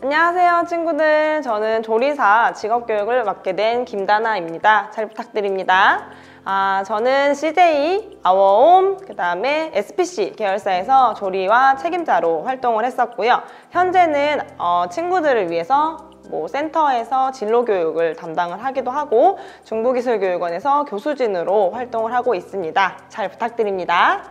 안녕하세요 친구들. 저는 조리사 직업교육을 맡게 된 김다나입니다. 잘 부탁드립니다. 저는 CJ, 아워홈, 그 다음에 SPC 계열사에서 조리와 책임자로 활동을 했었고요. 현재는 친구들을 위해서 센터에서 진로교육을 담당을 하기도 하고 중부기술교육원에서 교수진으로 활동을 하고 있습니다. 잘 부탁드립니다.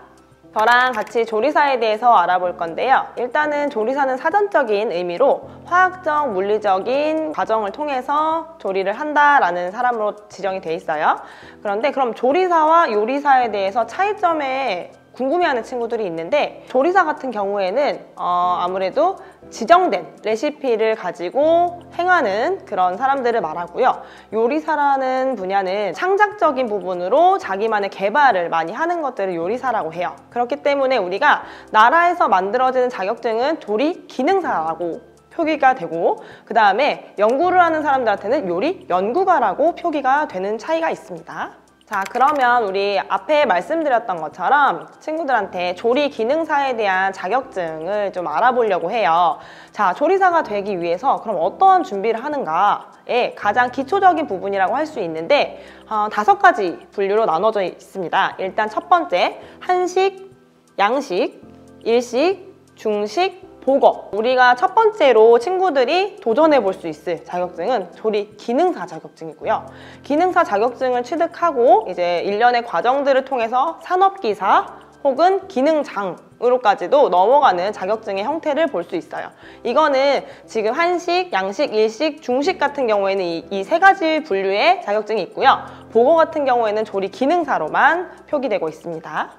저랑 같이 조리사에 대해서 알아볼 건데요. 일단은 조리사는 사전적인 의미로 화학적, 물리적인 과정을 통해서 조리를 한다라는 사람으로 지정이 돼 있어요. 그런데 그럼 조리사와 요리사에 대해서 차이점에 궁금해하는 친구들이 있는데, 조리사 같은 경우에는 아무래도 지정된 레시피를 가지고 행하는 그런 사람들을 말하고요. 요리사라는 분야는 창작적인 부분으로 자기만의 개발을 많이 하는 것들을 요리사라고 해요. 그렇기 때문에 우리가 나라에서 만들어지는 자격증은 조리 기능사라고 표기가 되고, 그 다음에 연구를 하는 사람들한테는 요리 연구가라고 표기가 되는 차이가 있습니다. 자, 그러면 우리 앞에 말씀드렸던 것처럼 친구들한테 조리 기능사에 대한 자격증을 좀 알아보려고 해요. 자, 조리사가 되기 위해서 그럼 어떠한 준비를 하는가에 가장 기초적인 부분이라고 할 수 있는데 5가지 분류로 나눠져 있습니다. 일단 첫 번째, 한식, 양식, 일식, 중식, 보거. 우리가 첫 번째로 친구들이 도전해 볼 수 있을 자격증은 조리 기능사 자격증이고요. 기능사 자격증을 취득하고 이제 일련의 과정들을 통해서 산업기사 혹은 기능장으로까지도 넘어가는 자격증의 형태를 볼 수 있어요. 이거는 지금 한식, 양식, 일식, 중식 같은 경우에는 이 3가지 분류의 자격증이 있고요. 보거 같은 경우에는 조리 기능사로만 표기되고 있습니다.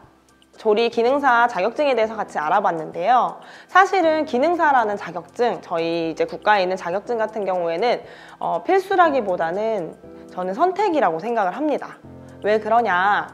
조리 기능사 자격증에 대해서 같이 알아봤는데요. 사실은 기능사라는 자격증, 저희 이제 국가에 있는 자격증 같은 경우에는 필수라기보다는 저는 선택이라고 생각을 합니다. 왜 그러냐?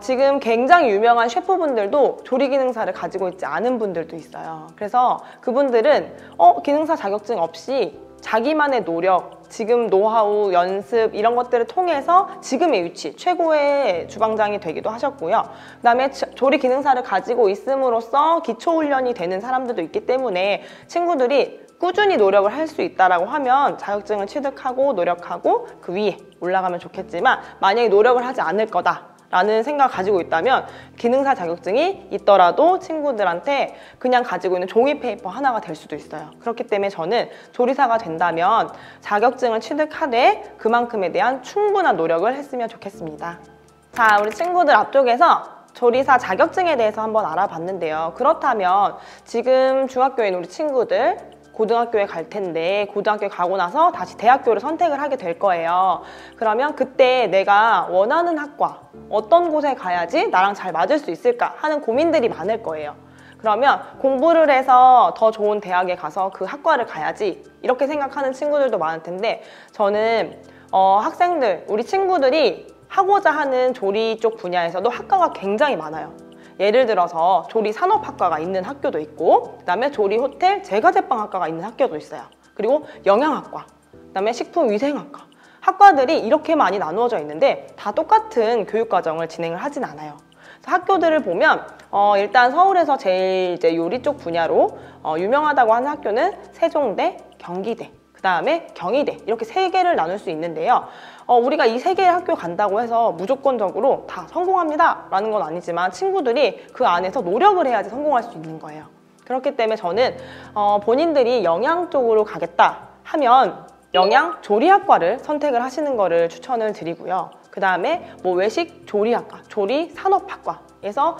지금 굉장히 유명한 셰프분들도 조리 기능사를 가지고 있지 않은 분들도 있어요. 그래서 그분들은 기능사 자격증 없이 자기만의 노력, 지금 노하우, 연습 이런 것들을 통해서 지금의 위치, 최고의 주방장이 되기도 하셨고요. 그 다음에 조리 기능사를 가지고 있음으로써 기초훈련이 되는 사람들도 있기 때문에 친구들이 꾸준히 노력을 할 수 있다라고 하면 자격증을 취득하고 노력하고 그 위에 올라가면 좋겠지만, 만약에 노력을 하지 않을 거다 라는 생각을 가지고 있다면 기능사 자격증이 있더라도 친구들한테 그냥 가지고 있는 종이 페이퍼 하나가 될 수도 있어요. 그렇기 때문에 저는 조리사가 된다면 자격증을 취득하되 그만큼에 대한 충분한 노력을 했으면 좋겠습니다. 자, 우리 친구들 앞쪽에서 조리사 자격증에 대해서 한번 알아봤는데요. 그렇다면 지금 중학교에 있는 우리 친구들 고등학교에 갈 텐데, 고등학교에 가고 나서 다시 대학교를 선택을 하게 될 거예요. 그러면 그때 내가 원하는 학과, 어떤 곳에 가야지 나랑 잘 맞을 수 있을까 하는 고민들이 많을 거예요. 그러면 공부를 해서 더 좋은 대학에 가서 그 학과를 가야지 이렇게 생각하는 친구들도 많을 텐데, 저는 학생들, 우리 친구들이 하고자 하는 조리 쪽 분야에서도 학과가 굉장히 많아요. 예를 들어서 조리 산업학과가 있는 학교도 있고, 그 다음에 조리 호텔 제과제빵학과가 있는 학교도 있어요. 그리고 영양학과, 그 다음에 식품위생학과, 학과들이 이렇게 많이 나누어져 있는데 다 똑같은 교육과정을 진행을 하진 않아요. 학교들을 보면 일단 서울에서 제일 이제 요리 쪽 분야로 유명하다고 하는 학교는 세종대, 경기대, 그 다음에 경희대, 이렇게 3개를 나눌 수 있는데요. 우리가 이 3개의 학교 간다고 해서 무조건적으로 다 성공합니다 라는 건 아니지만 친구들이 그 안에서 노력을 해야지 성공할 수 있는 거예요. 그렇기 때문에 저는 본인들이 영양 쪽으로 가겠다 하면 영양 조리학과를 선택을 하시는 거를 추천을 드리고요. 그 다음에 외식 조리학과, 조리 산업학과에서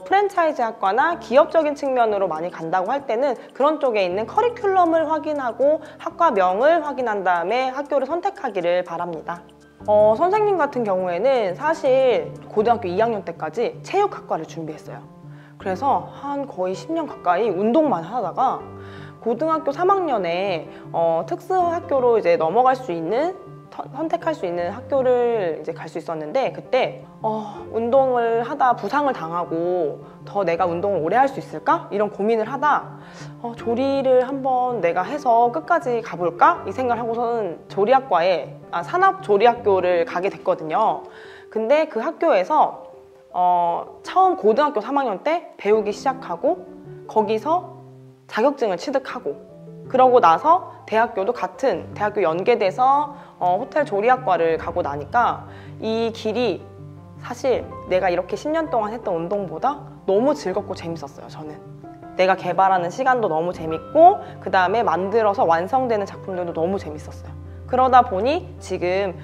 프랜차이즈 학과나 기업적인 측면으로 많이 간다고 할 때는 그런 쪽에 있는 커리큘럼을 확인하고 학과명을 확인한 다음에 학교를 선택하기를 바랍니다. 선생님 같은 경우에는 사실 고등학교 2학년 때까지 체육학과를 준비했어요. 그래서 한 거의 10년 가까이 운동만 하다가 고등학교 3학년에 특수학교로 이제 넘어갈 수 있는, 선택할 수 있는 학교를 이제 갈 수 있었는데, 그때 운동을 하다 부상을 당하고 더 내가 운동을 오래 할 수 있을까? 이런 고민을 하다 조리를 한번 내가 해서 끝까지 가볼까? 이 생각을 하고서는 조리학과에 산업조리학교를 가게 됐거든요. 근데 그 학교에서 처음 고등학교 3학년 때 배우기 시작하고 거기서 자격증을 취득하고 그러고 나서 대학교도 같은 대학교 연계돼서 호텔 조리학과를 가고 나니까 이 길이 사실 내가 이렇게 10년 동안 했던 운동보다 너무 즐겁고 재밌었어요. 저는 내가 개발하는 시간도 너무 재밌고 그 다음에 만들어서 완성되는 작품들도 너무 재밌었어요. 그러다 보니 지금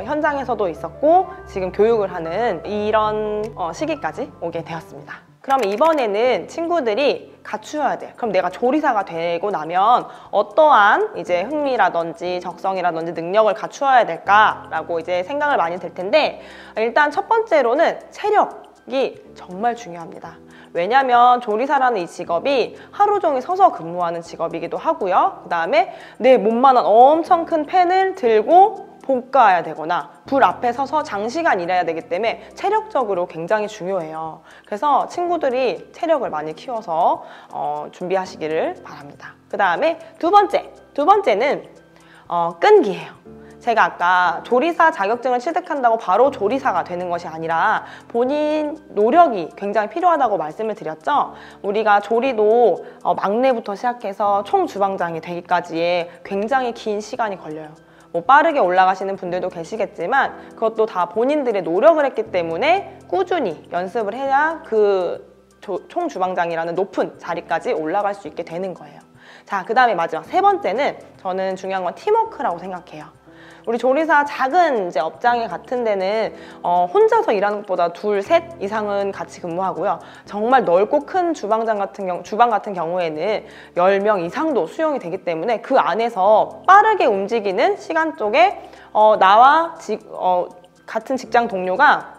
현장에서도 있었고 지금 교육을 하는 이런 시기까지 오게 되었습니다. 그럼 이번에는 친구들이 갖추어야 돼. 그럼 내가 조리사가 되고 나면 어떠한 이제 흥미라든지 적성이라든지 능력을 갖추어야 될까라고 이제 생각을 많이 들 텐데, 일단 첫 번째로는 체력이 정말 중요합니다. 왜냐면 조리사라는 이 직업이 하루 종일 서서 근무하는 직업이기도 하고요. 그 다음에 내 몸만한 엄청 큰 팬을 들고 볶아야 되거나 불 앞에 서서 장시간 일해야 되기 때문에 체력적으로 굉장히 중요해요. 그래서 친구들이 체력을 많이 키워서 준비하시기를 바랍니다. 그 다음에 두 번째는 끈기예요. 제가 아까 조리사 자격증을 취득한다고 바로 조리사가 되는 것이 아니라 본인 노력이 굉장히 필요하다고 말씀을 드렸죠. 우리가 조리도 막내부터 시작해서 총 주방장이 되기까지의 굉장히 긴 시간이 걸려요. 뭐 빠르게 올라가시는 분들도 계시겠지만 그것도 다 본인들의 노력을 했기 때문에 꾸준히 연습을 해야 그 총 주방장이라는 높은 자리까지 올라갈 수 있게 되는 거예요. 자, 그 다음에 마지막 세 번째는 저는 중요한 건 팀워크라고 생각해요. 우리 조리사 작은 이제 업장에 같은 데는 혼자서 일하는 것보다 둘, 셋 이상은 같이 근무하고요. 정말 넓고 큰 주방 같은 경우에는 10명 이상도 수용이 되기 때문에 그 안에서 빠르게 움직이는 시간 쪽에 나와 같은 직장 동료가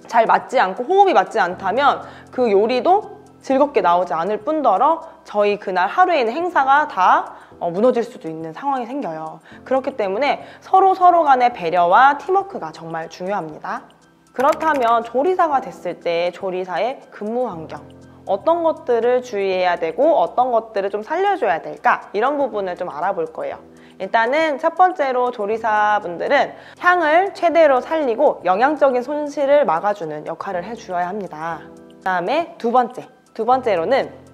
잘 맞지 않고 호흡이 맞지 않다면 그 요리도 즐겁게 나오지 않을 뿐더러 저희 그날 하루에 있는 행사가 다 무너질 수도 있는 상황이 생겨요. 그렇기 때문에 서로 간의 배려와 팀워크가 정말 중요합니다. 그렇다면 조리사가 됐을 때 조리사의 근무 환경, 어떤 것들을 주의해야 되고 어떤 것들을 좀 살려줘야 될까? 이런 부분을 좀 알아볼 거예요. 일단은 첫 번째로 조리사분들은 향을 최대로 살리고 영양적인 손실을 막아주는 역할을 해주어야 합니다. 그 다음에 두 번째로는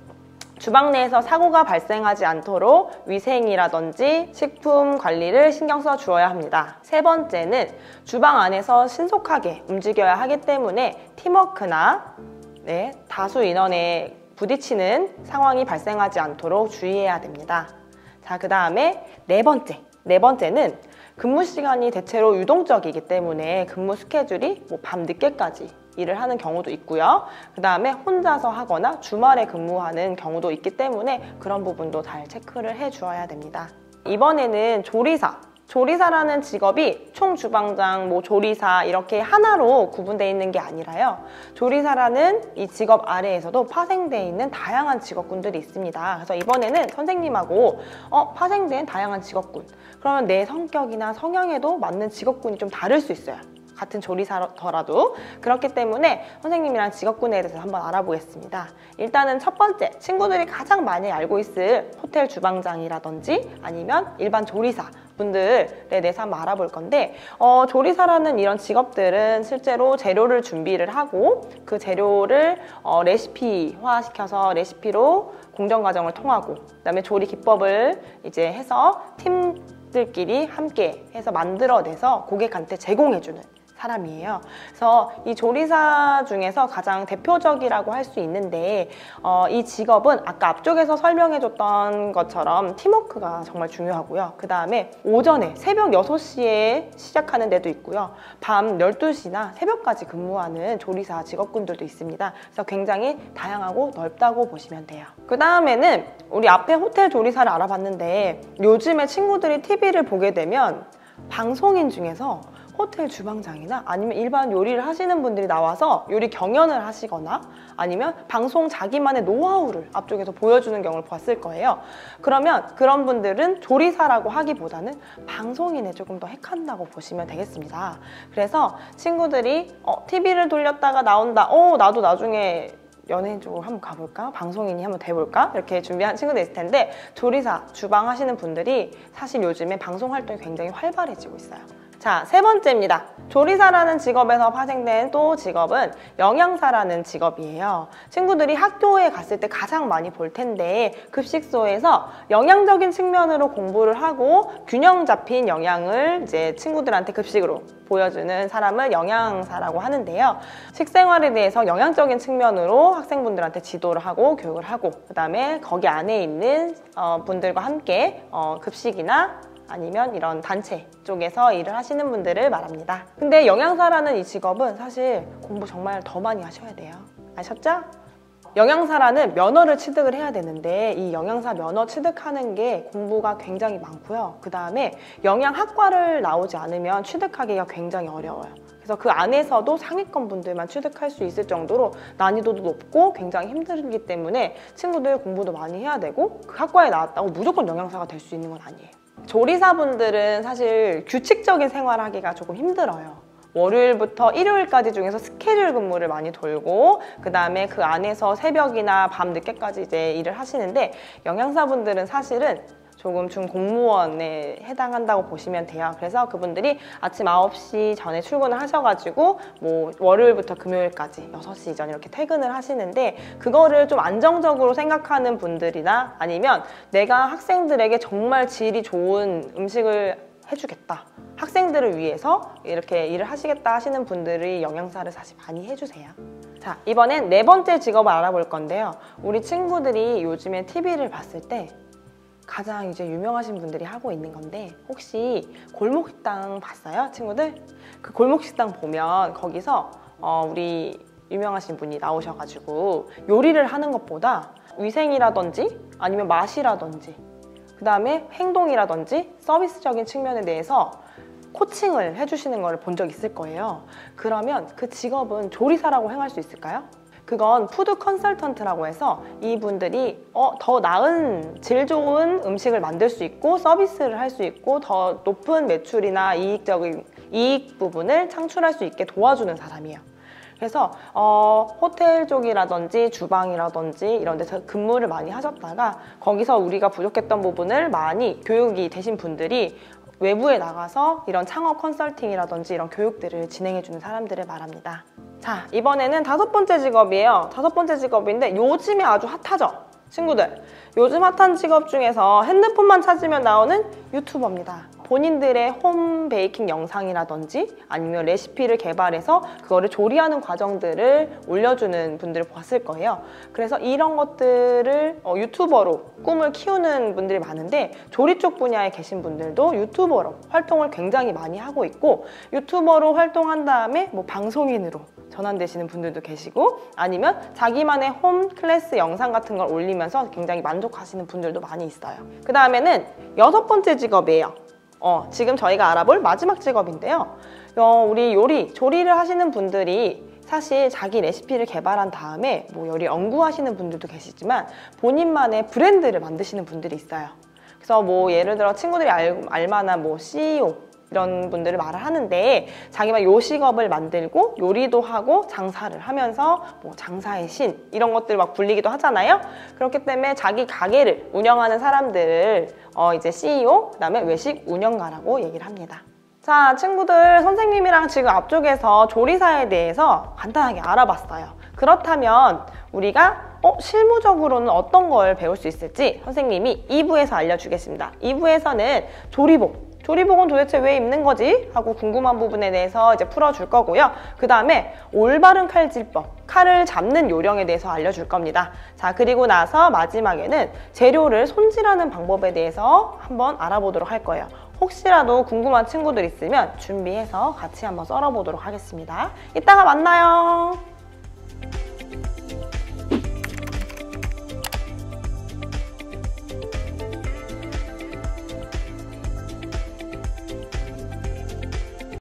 주방 내에서 사고가 발생하지 않도록 위생이라든지 식품 관리를 신경 써 주어야 합니다. 세 번째는 주방 안에서 신속하게 움직여야 하기 때문에 팀워크나 다수 인원에 부딪히는 상황이 발생하지 않도록 주의해야 됩니다. 자, 그 다음에 네 번째는 근무 시간이 대체로 유동적이기 때문에 근무 스케줄이 밤 늦게까지 일을 하는 경우도 있고요. 그 다음에 혼자서 하거나 주말에 근무하는 경우도 있기 때문에 그런 부분도 잘 체크를 해 주어야 됩니다. 이번에는 조리사라는 직업이 총주방장, 조리사 이렇게 하나로 구분되어 있는 게 아니라요. 조리사라는 이 직업 아래에서도 파생되어 있는 다양한 직업군들이 있습니다. 그래서 이번에는 선생님하고 파생된 다양한 직업군. 그러면 내 성격이나 성향에도 맞는 직업군이 좀 다를 수 있어요. 같은 조리사더라도. 그렇기 때문에 선생님이랑 직업군에 대해서 한번 알아보겠습니다. 일단은 첫 번째, 친구들이 가장 많이 알고 있을 호텔 주방장이라든지 아니면 일반 조리사 분들에 대해서 한번 알아볼 건데, 조리사라는 이런 직업들은 실제로 재료를 준비를 하고 그 재료를 레시피화 시켜서 레시피로 공정 과정을 통하고 그다음에 조리 기법을 이제 해서 팀들끼리 함께 해서 만들어내서 고객한테 제공해주는 사람이에요. 그래서 이 조리사 중에서 가장 대표적이라고 할 수 있는데 이 직업은 아까 앞쪽에서 설명해줬던 것처럼 팀워크가 정말 중요하고요. 그 다음에 오전에 새벽 6시에 시작하는 데도 있고요. 밤 12시나 새벽까지 근무하는 조리사 직업군들도 있습니다. 그래서 굉장히 다양하고 넓다고 보시면 돼요. 그 다음에는 우리 앞에 호텔 조리사를 알아봤는데 요즘에 친구들이 TV를 보게 되면 방송인 중에서 호텔 주방장이나 아니면 일반 요리를 하시는 분들이 나와서 요리 경연을 하시거나 아니면 방송 자기만의 노하우를 앞쪽에서 보여주는 경우를 봤을 거예요. 그러면 그런 분들은 조리사라고 하기보다는 방송인에 조금 더 해칸다고 보시면 되겠습니다. 그래서 친구들이 TV를 돌렸다가 나온다. 나도 나중에 연예인 쪽으로 한번 가볼까? 방송인이 한번 돼볼까? 이렇게 준비한 친구들 있을 텐데 조리사, 주방 하시는 분들이 사실 요즘에 방송 활동이 굉장히 활발해지고 있어요. 자, 세 번째입니다. 조리사라는 직업에서 파생된 또 직업은 영양사라는 직업이에요. 친구들이 학교에 갔을 때 가장 많이 볼 텐데 급식소에서 영양적인 측면으로 공부를 하고 균형 잡힌 영양을 이제 친구들한테 급식으로 보여주는 사람을 영양사라고 하는데요. 식생활에 대해서 영양적인 측면으로 학생분들한테 지도를 하고 교육을 하고 그다음에 거기 안에 있는 분들과 함께 급식이나 아니면 이런 단체 쪽에서 일을 하시는 분들을 말합니다. 근데 영양사라는 이 직업은 사실 공부 정말 더 많이 하셔야 돼요. 아셨죠? 영양사라는 면허를 취득을 해야 되는데 이 영양사 면허 취득하는 게 공부가 굉장히 많고요. 그 다음에 영양학과를 나오지 않으면 취득하기가 굉장히 어려워요. 그래서 그 안에서도 상위권 분들만 취득할 수 있을 정도로 난이도도 높고 굉장히 힘들기 때문에 친구들 공부도 많이 해야 되고 그 학과에 나왔다고 무조건 영양사가 될 수 있는 건 아니에요. 조리사분들은 사실 규칙적인 생활을 하기가 조금 힘들어요. 월요일부터 일요일까지 중에서 스케줄 근무를 많이 돌고 그 다음에 그 안에서 새벽이나 밤 늦게까지 이제 일을 하시는데 영양사분들은 사실은 조금 중공무원에 해당한다고 보시면 돼요. 그래서 그분들이 아침 9시 전에 출근을 하셔가지고 뭐 월요일부터 금요일까지 6시 이전 이렇게 퇴근을 하시는데 그거를 좀 안정적으로 생각하는 분들이나 아니면 내가 학생들에게 정말 질이 좋은 음식을 해주겠다. 학생들을 위해서 이렇게 일을 하시겠다 하시는 분들이 영양사를 사실 많이 해주세요. 자, 이번엔 네 번째 직업을 알아볼 건데요. 우리 친구들이 요즘에 TV를 봤을 때 가장 이제 유명하신 분들이 하고 있는 건데 혹시 골목식당 봤어요, 친구들? 그 골목식당 보면 거기서 우리 유명하신 분이 나오셔가지고 요리를 하는 것보다 위생이라든지 아니면 맛이라든지 그 다음에 행동이라든지 서비스적인 측면에 대해서 코칭을 해주시는 걸 본 적 있을 거예요. 그러면 그 직업은 조리사라고 행할 수 있을까요? 그건 푸드 컨설턴트라고 해서 이분들이 더 나은 질 좋은 음식을 만들 수 있고 서비스를 할 수 있고 더 높은 매출이나 이익 부분을 창출할 수 있게 도와주는 사람이에요. 그래서 호텔 쪽이라든지 주방이라든지 이런 데서 근무를 많이 하셨다가 거기서 우리가 부족했던 부분을 많이 교육이 되신 분들이 외부에 나가서 이런 창업 컨설팅이라든지 이런 교육들을 진행해주는 사람들을 말합니다. 자, 이번에는 다섯 번째 직업이에요. 다섯 번째 직업인데 요즘에 아주 핫하죠? 친구들, 요즘 핫한 직업 중에서 핸드폰만 찾으면 나오는 유튜버입니다. 본인들의 홈 베이킹 영상이라든지 아니면 레시피를 개발해서 그거를 조리하는 과정들을 올려주는 분들을 봤을 거예요. 그래서 이런 것들을 유튜버로 꿈을 키우는 분들이 많은데 조리 쪽 분야에 계신 분들도 유튜버로 활동을 굉장히 많이 하고 있고 유튜버로 활동한 다음에 뭐 방송인으로 전환되시는 분들도 계시고 아니면 자기만의 홈 클래스 영상 같은 걸 올리면서 굉장히 만족하시는 분들도 많이 있어요. 그 다음에는 여섯 번째 직업이에요. 지금 저희가 알아볼 마지막 직업인데요. 우리 조리를 하시는 분들이 사실 자기 레시피를 개발한 다음에 뭐 요리 연구하시는 분들도 계시지만 본인만의 브랜드를 만드시는 분들이 있어요. 그래서 뭐 예를 들어 친구들이 알만한 뭐 CEO 이런 분들을 말을 하는데 자기만 요식업을 만들고 요리도 하고 장사를 하면서 뭐 장사의 신 이런 것들 막 불리기도 하잖아요. 그렇기 때문에 자기 가게를 운영하는 사람들을 이제 CEO 그다음에 외식 운영가라고 얘기를 합니다. 자, 친구들 선생님이랑 지금 앞쪽에서 조리사에 대해서 간단하게 알아봤어요. 그렇다면 우리가 실무적으로는 어떤 걸 배울 수 있을지 선생님이 2부에서 알려주겠습니다. 2부에서는 조리복은 도대체 왜 입는 거지? 하고 궁금한 부분에 대해서 이제 풀어줄 거고요. 그 다음에 올바른 칼질법, 칼을 잡는 요령에 대해서 알려줄 겁니다. 자, 그리고 나서 마지막에는 재료를 손질하는 방법에 대해서 한번 알아보도록 할 거예요. 혹시라도 궁금한 친구들 있으면 준비해서 같이 한번 썰어보도록 하겠습니다. 이따가 만나요.